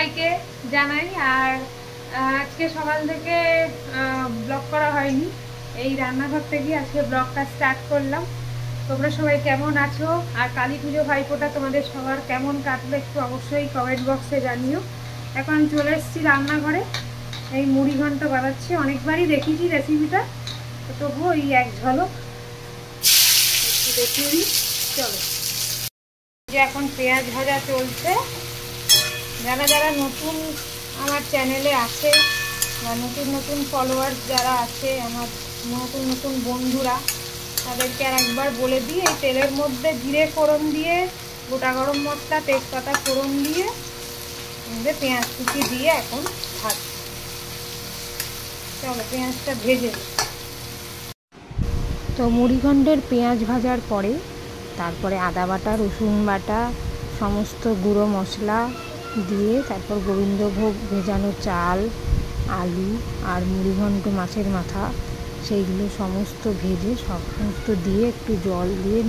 সবাইকে জানাই। আর আজকে সকাল থেকে ব্লগ করা হয়নি, এই রান্নাঘর থেকে আজকে ব্লগটা স্টার্ট করলাম। তোমরা সবাই কেমন আছো, আর কালী পুজো ভাইফোঁটা তোমাদের সবার কেমন কাটলো একটু অবশ্যই কমেন্ট বক্সে জানিও। এখন চলে এসেছি রান্নাঘরে, এই মুড়ি ঘন্ট বানাচ্ছি। অনেকবারই দেখেছি রেসিপিটা, তো তবুও এই এক ঝলক একটু দেখিয়ে নিই। চলো, যে এখন পেঁয়াজ ভাজা চলছে। যারা যারা নতুন আমার চ্যানেলে আছে বা নতুন নতুন ফলোয়ার্স যারা আছে, আমার নতুন নতুন বন্ধুরা, তাদেরকে আর একবার বলে দিই, এই তেলের মধ্যে জিরে ফোড়ন দিয়ে, গোটা গরম মশলা, তেজপাতা ফোড়ন দিয়ে পেঁয়াজ কুচি দিয়ে এখন ভাজছি। চলো পেঁয়াজটা ভেজে নিই। তো মুড়িঘণ্টের পেঁয়াজ ভাজার পরে তারপরে আদা বাটা, রসুন বাটা, সমস্ত গুঁড়ো মশলা দিয়ে, তারপর গোবিন্দভোগ ভেজানো চাল, আলু আর মুড়িঘণ্ট মাছের মাথা, সেইগুলো সমস্ত ভেজে সমস্ত দিয়ে একটু জল দিয়ে,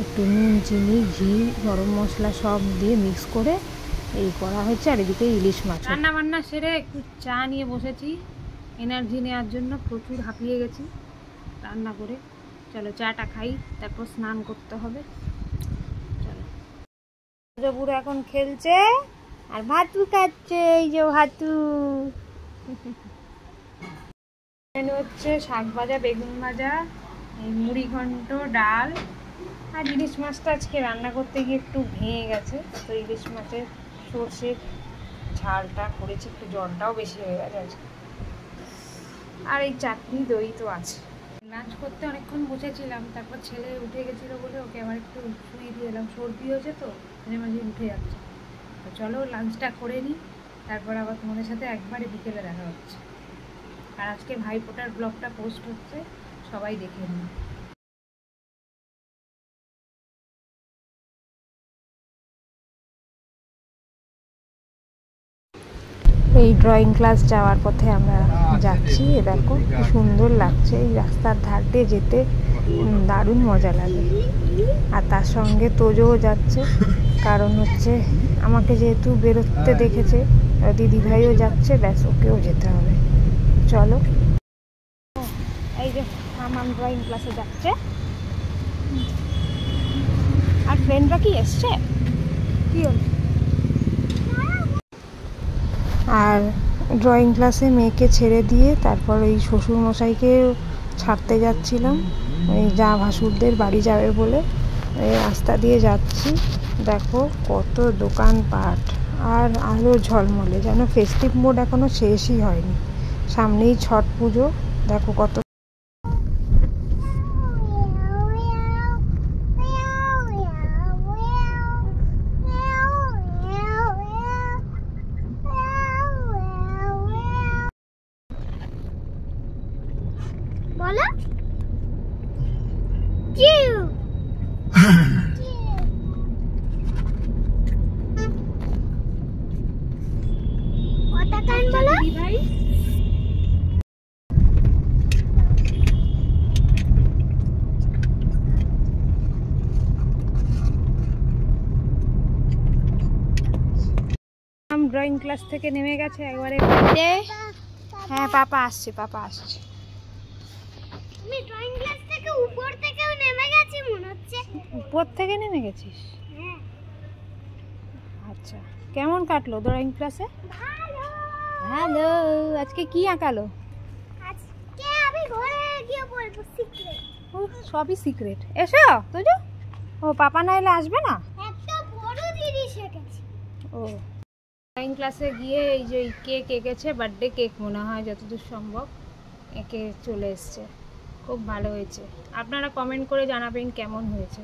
একটু নুন, চিনি, ঘি, গরম মশলা সব দিয়ে মিক্স করে এই করা হয়েছে। আর এদিকে ইলিশ মাছ। রান্না বান্না সেরে একটু চা নিয়ে বসেছি এনার্জি নেওয়ার জন্য। প্রচুর হাঁপিয়ে গেছি রান্না করে। চলো চাটা খাই, তারপর স্নান করতে হবে। চলো, বুড়ো এখন খেলছে আর ভাতু খাচ্ছে। এই যে ভাতু। মেনু হচ্ছে শাক ভাজা, বেগুন ভাজা, এই মুড়ি ঘন্ট, ডাল আর ইলিশ মাছটা আজকে রান্না করতে গিয়ে একটু ভেঙে গেছে, তো ইলিশ মাছের সর্ষের ঝালটা করেছি, একটু জলটাও বেশি হয়ে গেছে আজকে। আর এই চাটনি, দই তো আছে। লাঞ্চ করতে অনেকক্ষণ বসেছিলাম, তারপর ছেলে উঠে গেছিলো বলে ওকে আবার একটু শুয়ে দিয়ে এলাম। সর্দি হয়েছে তো, মাঝে মাঝে উঠে যাচ্ছে। তো চলো লাঞ্চটা করে নিই, তারপর আবার তোমাদের সাথে একবারে বিকেলে দেখা হচ্ছে। আর আজকে ভাইফোঁটার ব্লগটা পোস্ট হচ্ছে, সবাই দেখে নিন। এই ড্রয়িং ক্লাস যাওয়ার পথে আমরা যাচ্ছি। দেখো কি সুন্দর লাগছে, এই রাস্তার ধার দিয়ে যেতে দারুণ মজা লাগে। আর তার সঙ্গে তোজোও যাচ্ছে, কারণ হচ্ছে আমাকে যেহেতু বেরোতে দেখেছে, দিদিভাইও যাচ্ছে, ব্যাস ওকেও যেতে হবে। চলো, এই যে আমার ড্রয়িং ক্লাসে যাচ্ছে। আর ফ্রেন্ডরা কি এসছে, কি হল? আর ড্রয়িং ক্লাসে মেয়েকে ছেড়ে দিয়ে তারপর ওই শ্বশুরমশাইকে ছাড়তে যাচ্ছিলাম, ওই যা ভাসুরদের বাড়ি যাবে বলে এই রাস্তা দিয়ে যাচ্ছি। দেখো কত দোকানপাট আর আলো ঝলমলে, যেন ফেস্টিভ মোড এখনো শেষই হয়নি। সামনেই ছট পুজো, দেখো কত। বলো ভাই। ড্রয়িং ক্লাস থেকে নেমে গেছে একবারে। হ্যাঁ পাপা আসছে, পাপা আসছে। আমি ড্রয়িং ক্লাস থেকে উপর থেকেও নেমে গেছি মনে হচ্ছে। উপর থেকে নেমে গেছিস? হ্যাঁ। আচ্ছা, কেমন কাটলো ড্রয়িং ক্লাসে? ভালো। হ্যালো, আজকে কি আঁকালো? আজকে আমি ঘরে গিয়ে বলবো, সিক্রেট। ও সবই সিক্রেট। এসো তোজো। ও পাপা না এলে আসবে না? একটা বড় জিনিস এঁকেছি। ও ড্রয়িং ক্লাসে গিয়ে এই যে কেক এঁকেছে, বার্থডে কেক মনে হয় যতদূর সম্ভব এঁকে চলে এসছে। খুব ভালো হয়েছে। আপনারা কমেন্ট করে জানাবেন কেমন হয়েছে।